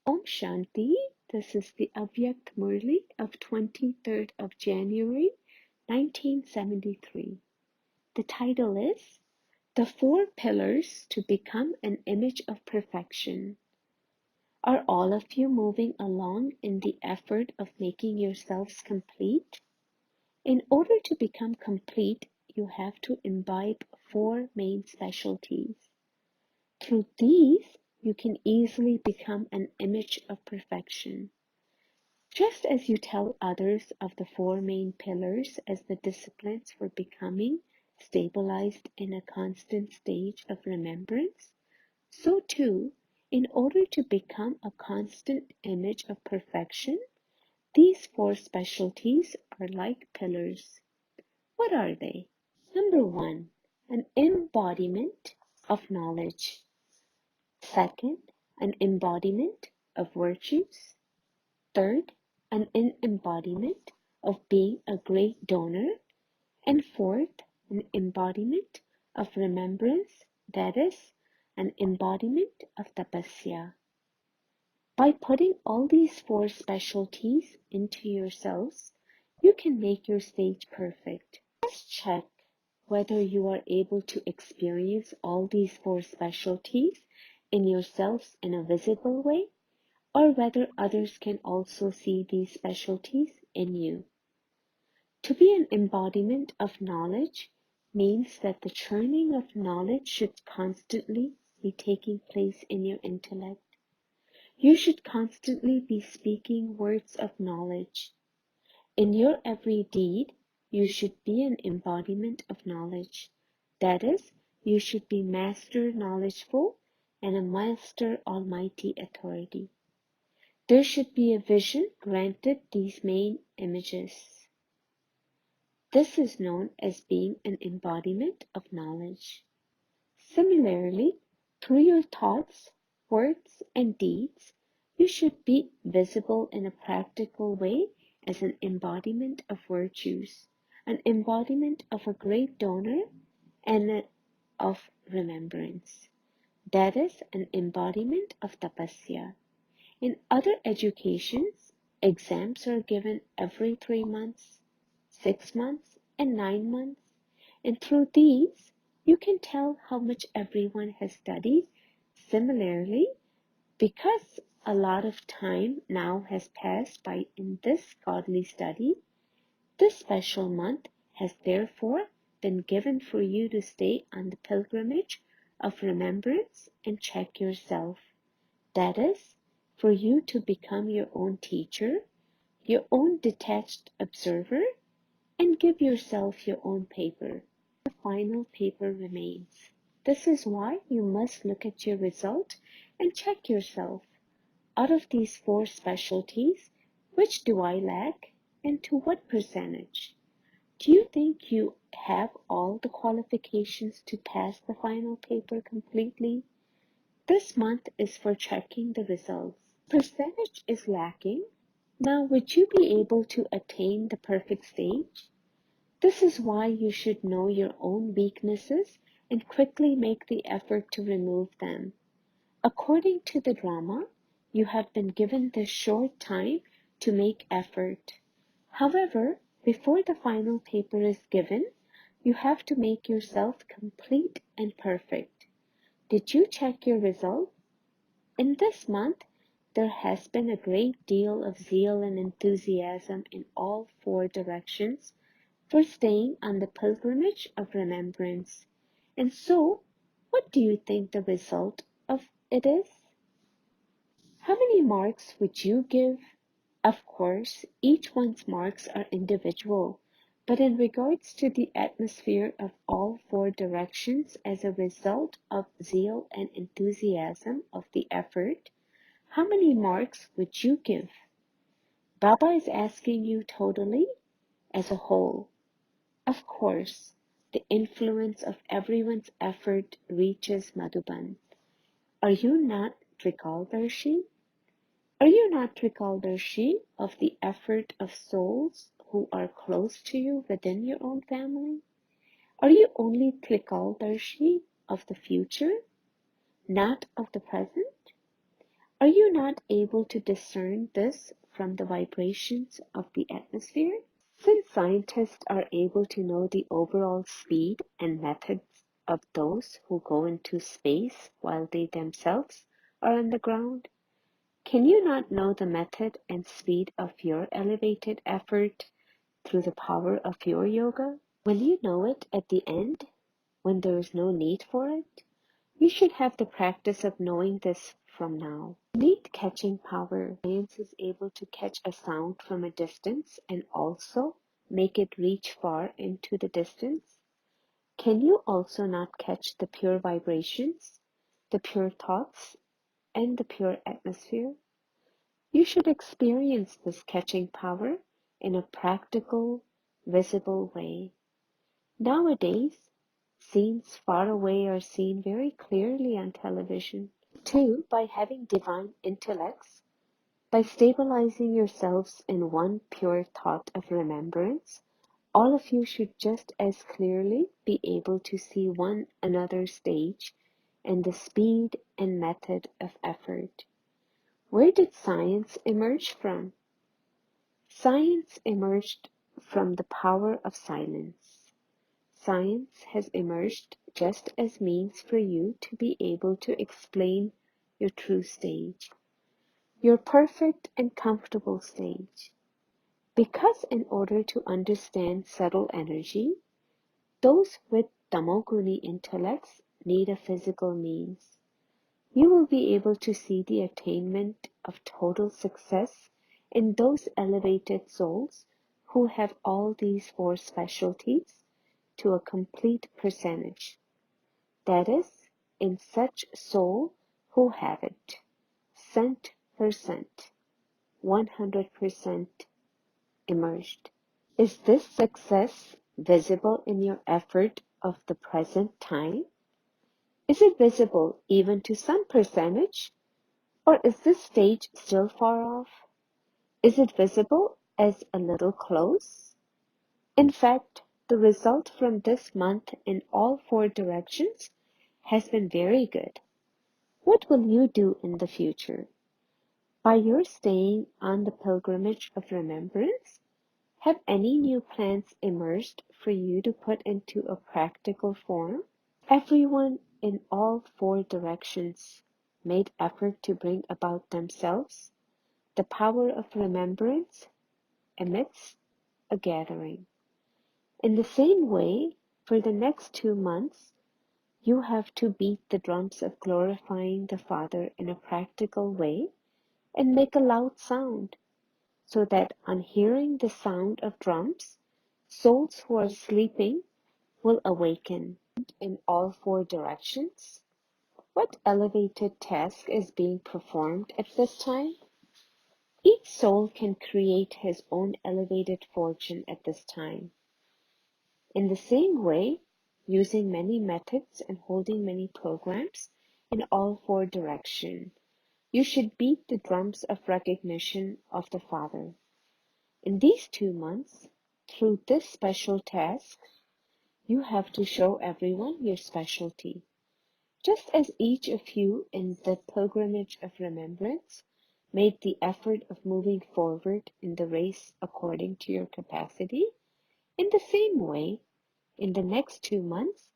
Om Shanti. This is the Avyakt Murli of 23rd of January 1973. The title is The Four Pillars to Become an Image of Perfection. Are all of you moving along in the effort of making yourselves complete? In order to become complete, you have to imbibe four main specialties. Through these, you can easily become an image of perfection. Just as you tell others of the four main pillars as the disciplines for becoming stabilized in a constant stage of remembrance, so too, in order to become a constant image of perfection, these four specialties are like pillars. What are they? Number 1, an embodiment of knowledge. Second, an embodiment of virtues. Third, an embodiment of being a great donor. And fourth, an embodiment of remembrance, that is, an embodiment of tapasya. By putting all these four specialties into yourselves, you can make your stage perfect. Just check whether you are able to experience all these four specialties in yourselves in a visible way, or whether others can also see these specialties in you. To be an embodiment of knowledge means that the churning of knowledge should constantly be taking place in your intellect. You should constantly be speaking words of knowledge. In your every deed, you should be an embodiment of knowledge. That is, you should be master knowledgeful and a master almighty authority. There should be a vision granted these main images. This is known as being an embodiment of knowledge. Similarly, through your thoughts, words, and deeds, you should be visible in a practical way as an embodiment of virtues, an embodiment of a great donor, and of remembrance. That is an embodiment of tapasya. In other educations, exams are given every 3 months, 6 months, and 9 months, and through these, you can tell how much everyone has studied. Similarly, because a lot of time now has passed by in this godly study, this special month has therefore been given for you to stay on the pilgrimage of remembrance and check yourself. That is, for you to become your own teacher, your own detached observer, and give yourself your own paper. The final paper remains. This is why you must look at your result and check yourself. Out of these four specialties, which do I lack and to what percentage? Do you think you have all the qualifications to pass the final paper completely? This month is for checking the results. Percentage is lacking. Now, would you be able to attain the perfect stage? This is why you should know your own weaknesses and quickly make the effort to remove them. According to the drama, you have been given this short time to make effort. However, before the final paper is given, you have to make yourself complete and perfect. Did you check your result? In this month, there has been a great deal of zeal and enthusiasm in all four directions for staying on the pilgrimage of remembrance. And so, what do you think the result of it is? How many marks would you give? Of course, each one's marks are individual, but in regards to the atmosphere of all four directions as a result of zeal and enthusiasm of the effort, how many marks would you give? Baba is asking you totally, as a whole. Of course, the influence of everyone's effort reaches Madhuban. Are you not Trikaldarshi? Are you not Trikaldarshi of the effort of souls who are close to you within your own family? Are you only Trikaldarshi of the future, not of the present? Are you not able to discern this from the vibrations of the atmosphere? Since scientists are able to know the overall speed and methods of those who go into space while they themselves are on the ground, can you not know the method and speed of your elevated effort through the power of your yoga? Will you know it at the end, when there is no need for it? You should have the practice of knowing this from now. Need catching power. Science is able to catch a sound from a distance and also make it reach far into the distance. Can you also not catch the pure vibrations, the pure thoughts, and the pure atmosphere? You should experience this catching power in a practical, visible way. Nowadays, scenes far away are seen very clearly on television. Two, by having divine intellects, by stabilizing yourselves in one pure thought of remembrance, all of you should just as clearly be able to see one another's stage and the speed and method of effort. Where did science emerge from? Science emerged from the power of silence. Science has emerged just as means for you to be able to explain your true stage, your perfect and comfortable stage. Because in order to understand subtle energy, those with tamoguni intellects need a physical means. You will be able to see the attainment of total success in those elevated souls who have all these four specialties to a complete percentage. That is, in such soul who have it, 100%, 100% immersed. Is this success visible in your effort of the present time? Is it visible even to some percentage? Or is this stage still far off? Is it visible as a little close? In fact, the result from this month in all four directions has been very good. What will you do in the future? By your staying on the pilgrimage of remembrance, have any new plans emerged for you to put into a practical form? Everyone in all four directions made effort to bring about themselves the power of remembrance amidst a gathering. In the same way, for the next 2 months, you have to beat the drums of glorifying the Father in a practical way and make a loud sound, so that on hearing the sound of drums, souls who are sleeping will awaken. In all four directions, what elevated task is being performed at this time? Each soul can create his own elevated fortune at this time. In the same way, using many methods and holding many programs in all four directions, you should beat the drums of recognition of the Father. In these 2 months, through this special task, you have to show everyone your specialty. Just as each of you in the pilgrimage of remembrance made the effort of moving forward in the race according to your capacity, in the same way, in the next 2 months,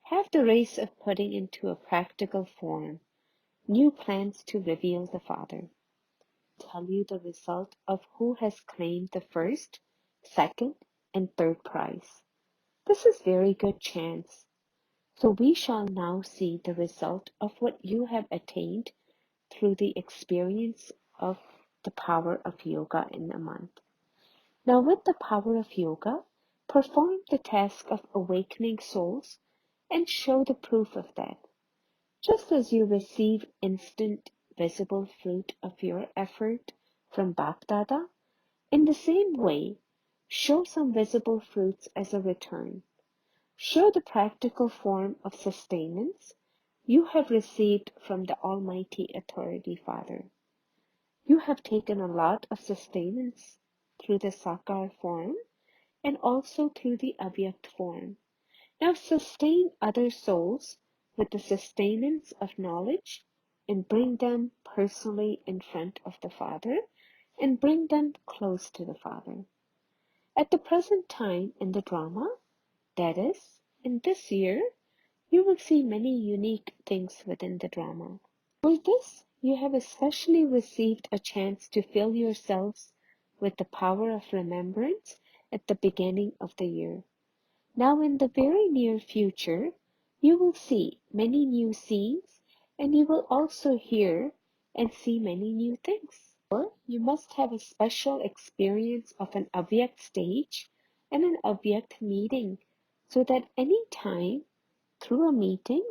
have the race of putting into a practical form new plans to reveal the Father. Tell you the result of who has claimed the first, second, and third prize. This is very good chance. So we shall now see the result of what you have attained through the experience of the power of yoga in a month. Now with the power of yoga, perform the task of awakening souls and show the proof of that. Just as you receive instant visible fruit of your effort from Bapdada, in the same way, show some visible fruits as a return. Show the practical form of sustenance you have received from the Almighty Authority Father. You have taken a lot of sustenance through the Sakar form and also through the Avyakt form. Now sustain other souls with the sustenance of knowledge and bring them personally in front of the Father and bring them close to the Father. At the present time in the drama, that is, in this year, you will see many unique things within the drama. For this, you have especially received a chance to fill yourselves with the power of remembrance at the beginning of the year. Now, in the very near future, you will see many new scenes and you will also hear and see many new things. Or you must have a special experience of an Avyakt stage and an Avyakt meeting so that any time through a meeting,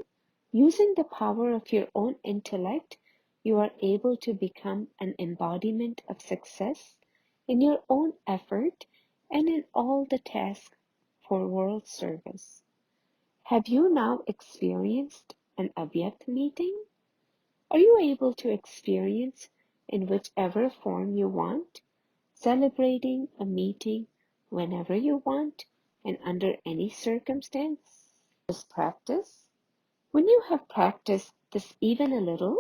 using the power of your own intellect, you are able to become an embodiment of success in your own effort and in all the tasks for world service. Have you now experienced an Avyakt meeting? Are you able to experience in whichever form you want, celebrating a meeting whenever you want and under any circumstance? This practice. When you have practiced this even a little,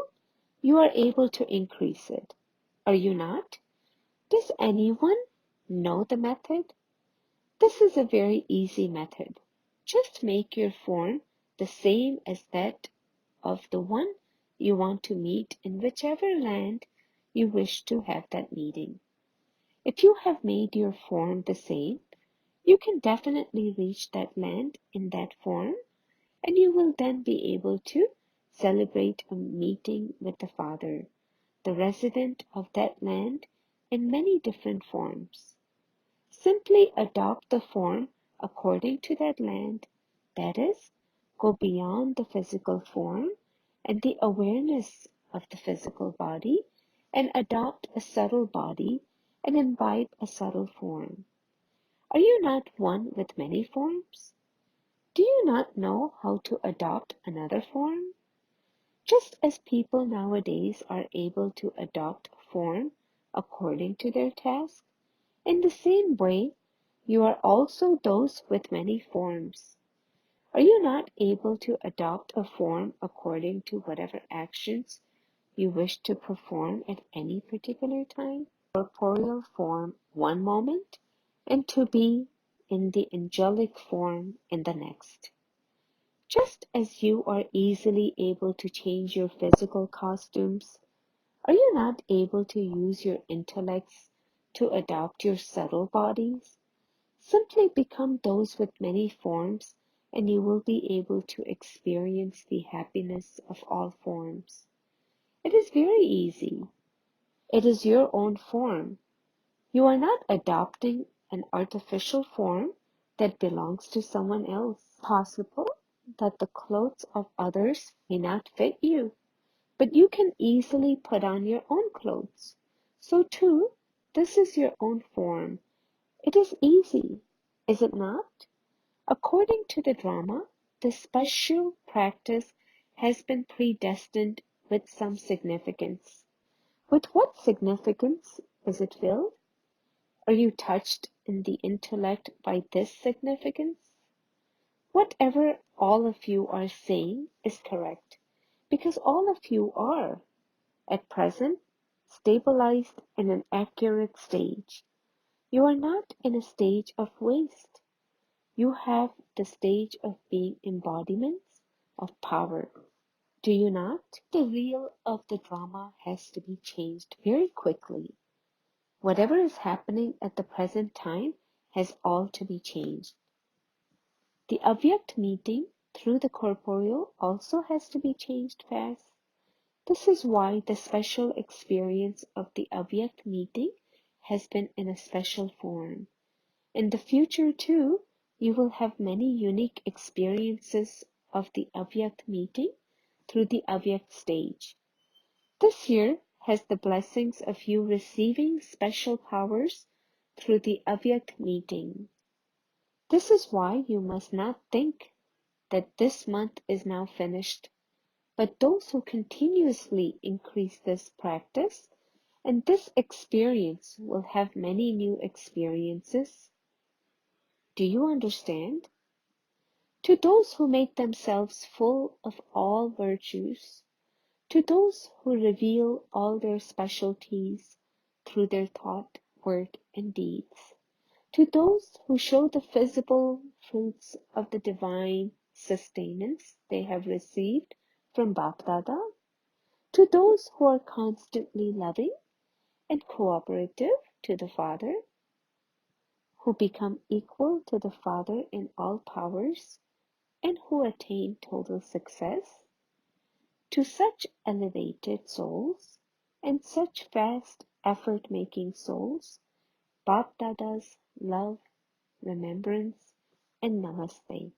you are able to increase it. Are you not? Does anyone know the method? This is a very easy method. Just make your form the same as that of the one you want to meet in whichever land you wish to have that meeting. If you have made your form the same, you can definitely reach that land in that form, and you will then be able to celebrate a meeting with the Father, the resident of that land, in many different forms. Simply adopt the form according to that land, that is, go beyond the physical form and the awareness of the physical body and adopt a subtle body and invite a subtle form. Are you not one with many forms? Do you not know how to adopt another form? Just as people nowadays are able to adopt form according to their task, in the same way, you are also those with many forms. Are you not able to adopt a form according to whatever actions you wish to perform at any particular time? Corporeal form one moment, and to be in the angelic form in the next. Just as you are easily able to change your physical costumes, are you not able to use your intellects to adopt your subtle bodies? Simply become those with many forms, and you will be able to experience the happiness of all forms. It is very easy. It is your own form. You are not adopting an artificial form that belongs to someone else. Possible that the clothes of others may not fit you, but you can easily put on your own clothes. So too, this is your own form. It is easy, is it not? According to the drama, the special practice has been predestined with some significance. With what significance is it filled? Are you touched in the intellect by this significance? Whatever all of you are saying is correct, because all of you are, at present, stabilized in an accurate stage. You are not in a stage of waste. You have the stage of being embodiments of power. Do you not? The reel of the drama has to be changed very quickly. Whatever is happening at the present time has all to be changed. The Avyakt meeting through the corporeal also has to be changed fast. This is why the special experience of the Avyakt meeting has been in a special form. In the future too, you will have many unique experiences of the Avyakt meeting through the Avyakt stage. This year has the blessings of you receiving special powers through the Avyakt meeting. This is why you must not think that this month is now finished, but those who continuously increase this practice and this experience will have many new experiences. Do you understand? To those who make themselves full of all virtues, To those who reveal all their specialties through their thought, word, and deeds. To those who show the visible fruits of the divine sustenance they have received from Bapdada. To those who are constantly loving and cooperative to the Father, who become equal to the Father in all powers, and who attain total success, to such elevated souls and such fast effort-making souls, Bapdada's love, remembrance, and namaste.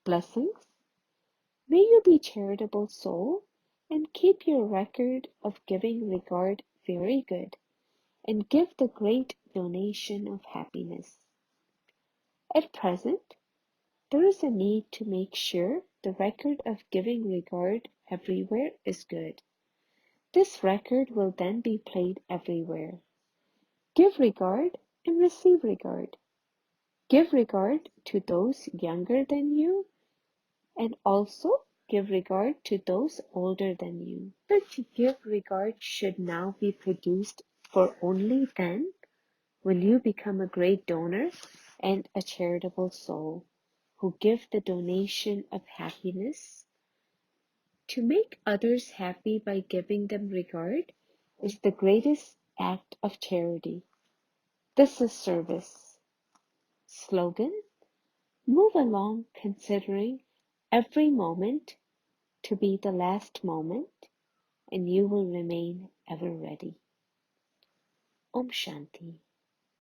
Blessings. May you be charitable soul and keep your record of giving regard very good, and give the great donation of happiness. At present, there is a need to make sure the record of giving regard everywhere is good. This record will then be played everywhere. Give regard and receive regard. Give regard to those younger than you, and also give regard to those older than you. But give regard should now be produced, for only then will you become a great donor and a charitable soul who give the donation of happiness. To make others happy by giving them regard is the greatest act of charity. This is service. Slogan: move along considering every moment to be the last moment, and you will remain ever ready. Om Shanti.